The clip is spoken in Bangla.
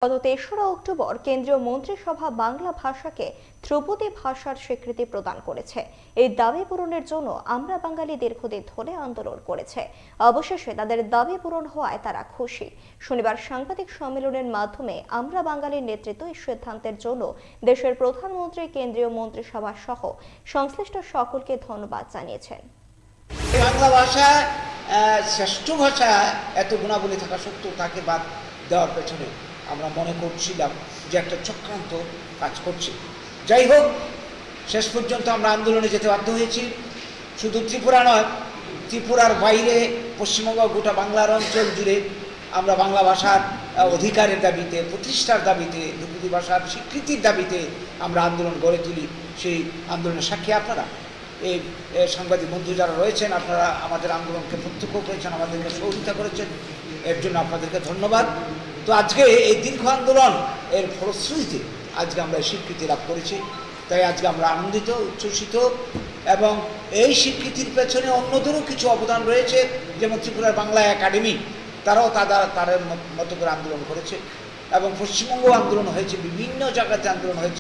গত ৩রা অক্টোবর কেন্দ্রীয় মন্ত্রিসভা বাংলা ভাষাকে ধ্রুপদী ভাষার স্বীকৃতি প্রদান করেছে। এই দাবি পূরণের জন্য আমরা বাঙালি দীর্ঘদিন ধরে আন্দোলন করেছে। অবশেষে তাদের দাবি পূরণ হওয়ায় তারা খুশি। শনিবার সাংবাদিক সম্মেলনের মাধ্যমে আমরা বাঙালির নেতৃত্ব এই সিদ্ধান্তের জন্য দেশের প্রধানমন্ত্রী, কেন্দ্রীয় মন্ত্রিসভা সহ সংশ্লিষ্ট সকলকে ধন্যবাদ জানিয়েছেন। বাংলা ভাষা শ্রেষ্ঠ ভাষা, এত গুণাবলী থাকা সত্ত্বেও তাকে বাদ দেওয়ার পেছনে আমরা মনে করছিলাম যে একটা চক্রান্ত কাজ করছে। যাই হোক, শেষ পর্যন্ত আমরা আন্দোলনে যেতে বাধ্য হয়েছি। শুধু ত্রিপুরা নয়, ত্রিপুরার বাইরে পশ্চিমবঙ্গ, গোটা বাংলার অঞ্চল জুড়ে আমরা বাংলা ভাষার অধিকারের দাবিতে, প্রতিষ্ঠার দাবিতে, ধ্রুপদী ভাষার স্বীকৃতির দাবিতে আমরা আন্দোলন গড়ে তুলি। সেই আন্দোলনের সাক্ষী আপনারা, এই সাংবাদিক বন্ধু যারা রয়েছেন, আপনারা আমাদের আন্দোলনকে প্রত্যক্ষ করেছেন, আমাদেরকে সহযোগিতা করেছেন, এর জন্য আপনাদেরকে ধন্যবাদ। তো আজকে এই দীর্ঘ আন্দোলন এর ফলশ্রুতিতে আজকে আমরা স্বীকৃতি লাভ করেছি। তাই আজকে আমরা আনন্দিত, উচ্ছ্বসিত, এবং এই স্বীকৃতির পেছনে অন্যদেরও কিছু অবদান রয়েছে। যেমন ত্রিপুরার বাংলা একাডেমি, তারাও তাদের মতো করে আন্দোলন করেছে, এবং পশ্চিমবঙ্গ আন্দোলন হয়েছে, বিভিন্ন জায়গাতে আন্দোলন হয়েছে।